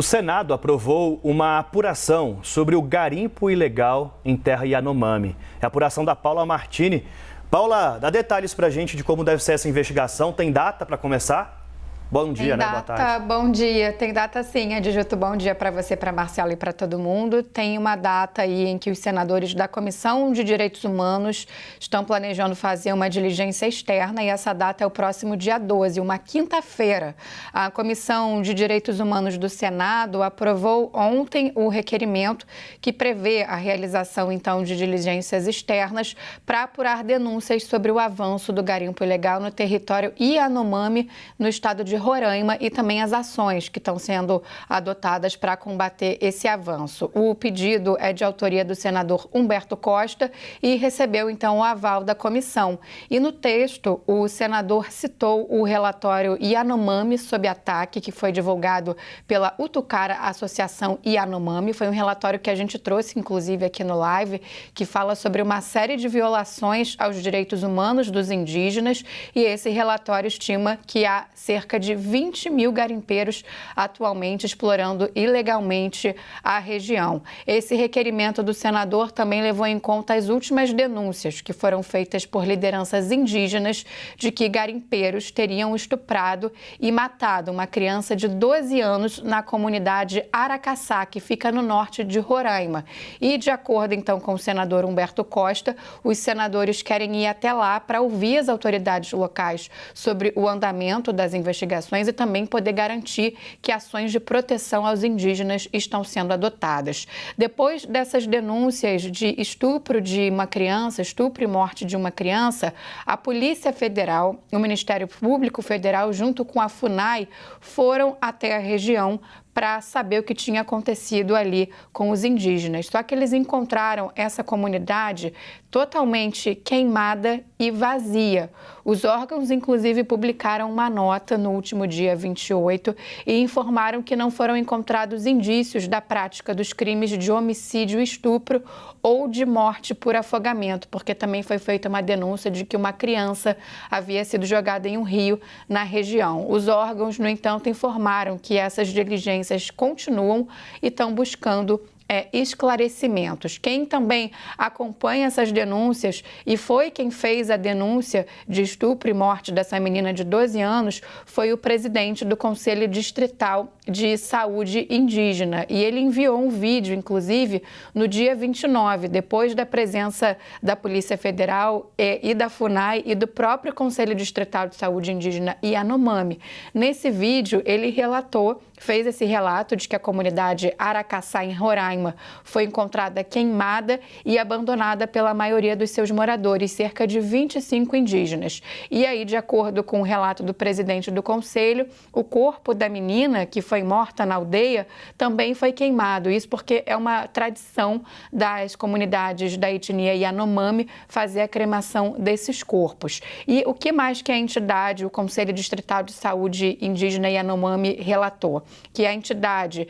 O Senado aprovou uma apuração sobre o garimpo ilegal em terra Yanomami. É a apuração da Paula Martini. Paula, dá detalhes pra gente de como deve ser essa investigação. Tem data para começar? Bom dia, né? Boa tarde. Bom dia. Tem data sim, Adjuto. Bom dia para você, para Marcelo e para todo mundo. Tem uma data aí em que os senadores da Comissão de Direitos Humanos estão planejando fazer uma diligência externa e essa data é o próximo dia 12, uma quinta-feira. A Comissão de Direitos Humanos do Senado aprovou ontem o requerimento que prevê a realização, então, de diligências externas para apurar denúncias sobre o avanço do garimpo ilegal no território Yanomami, no estado de Roraima, e também as ações que estão sendo adotadas para combater esse avanço. O pedido é de autoria do senador Humberto Costa e recebeu, então, o aval da comissão. E no texto, o senador citou o relatório Yanomami sob ataque, que foi divulgado pela Utucara Associação Yanomami. Foi um relatório que a gente trouxe, inclusive, aqui no live, que fala sobre uma série de violações aos direitos humanos dos indígenas, e esse relatório estima que há cerca de 20 mil garimpeiros atualmente explorando ilegalmente a região. Esse requerimento do senador também levou em conta as últimas denúncias que foram feitas por lideranças indígenas de que garimpeiros teriam estuprado e matado uma criança de 12 anos na comunidade Aracaçá, que fica no norte de Roraima. E, de acordo, então, com o senador Humberto Costa, os senadores querem ir até lá para ouvir as autoridades locais sobre o andamento das investigações e também poder garantir que ações de proteção aos indígenas estão sendo adotadas. Depois dessas denúncias de estupro de uma criança, estupro e morte de uma criança, a Polícia Federal, o Ministério Público Federal, junto com a FUNAI, foram até a região para saber o que tinha acontecido ali com os indígenas. Só que eles encontraram essa comunidade totalmente queimada e vazia. Os órgãos, inclusive, publicaram uma nota no último dia 28 e informaram que não foram encontrados indícios da prática dos crimes de homicídio e estupro ou de morte por afogamento, porque também foi feita uma denúncia de que uma criança havia sido jogada em um rio na região. Os órgãos, no entanto, informaram que essas diligências continuam e estão buscando esclarecimentos. Quem também acompanha essas denúncias e foi quem fez a denúncia de estupro e morte dessa menina de 12 anos foi o presidente do Conselho Distrital de Saúde Indígena. E ele enviou um vídeo, inclusive, no dia 29, depois da presença da Polícia Federal e da FUNAI e do próprio Conselho Distrital de Saúde Indígena Yanomami. Nesse vídeo, ele fez esse relato de que a comunidade Aracaçá, em Roraima, foi encontrada queimada e abandonada pela maioria dos seus moradores, cerca de 25 indígenas. E aí, de acordo com o relato do presidente do conselho, o corpo da menina, que foi morta na aldeia, também foi queimado. Isso porque é uma tradição das comunidades da etnia Yanomami fazer a cremação desses corpos. E o que mais que a entidade, o Conselho Distrital de Saúde Indígena Yanomami, relatou? Que a entidade,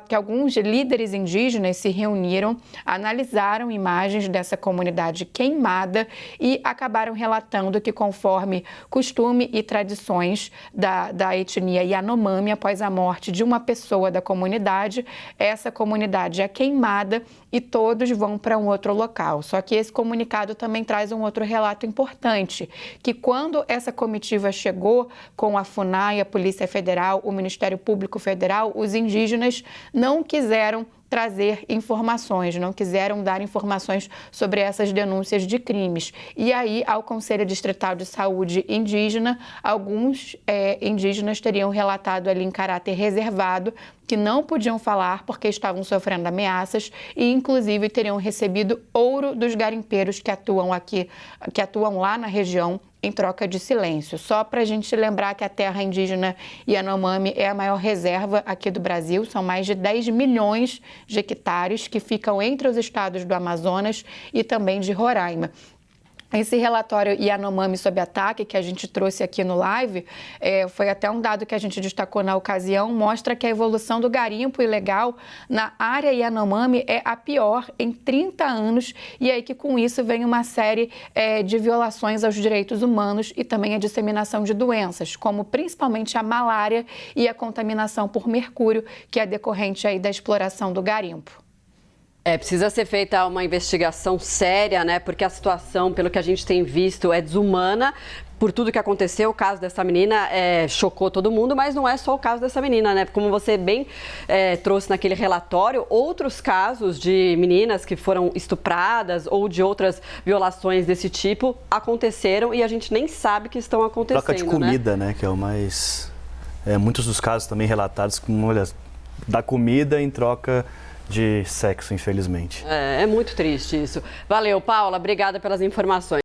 que alguns líderes indígenas se reuniram, analisaram imagens dessa comunidade queimada e acabaram relatando que, conforme costume e tradições da etnia Yanomami, após a morte de uma pessoa da comunidade, essa comunidade é queimada e todos vão para um outro local. Só que esse comunicado também traz um outro relato importante, que quando essa comitiva chegou com a FUNAI, a Polícia Federal, o Ministério Público Federal, os indígenas não quiseram trazer informações, não quiseram dar informações sobre essas denúncias de crimes. E aí, ao Conselho Distrital de Saúde Indígena, alguns indígenas teriam relatado ali em caráter reservado que não podiam falar porque estavam sofrendo ameaças e, inclusive, teriam recebido ouro dos garimpeiros que atuam lá na região em troca de silêncio. Só para a gente lembrar que a terra indígena Yanomami é a maior reserva aqui do Brasil, são mais de 10 milhões de hectares que ficam entre os estados do Amazonas e também de Roraima. Esse relatório Yanomami sob ataque, que a gente trouxe aqui no live, foi até um dado que a gente destacou na ocasião, mostra que a evolução do garimpo ilegal na área Yanomami é a pior em 30 anos, e aí que com isso vem uma série de violações aos direitos humanos e também a disseminação de doenças, como principalmente a malária e a contaminação por mercúrio, que é decorrente aí da exploração do garimpo. Precisa ser feita uma investigação séria, né? Porque a situação, pelo que a gente tem visto, é desumana. Por tudo que aconteceu, o caso dessa menina chocou todo mundo, mas não é só o caso dessa menina, né? Como você bem trouxe naquele relatório, outros casos de meninas que foram estupradas ou de outras violações desse tipo aconteceram e a gente nem sabe que estão acontecendo. Troca de comida, né? Que é o mais... muitos dos casos também relatados com, olha, da comida em troca de sexo, infelizmente. É muito triste isso. Valeu, Paula. Obrigada pelas informações.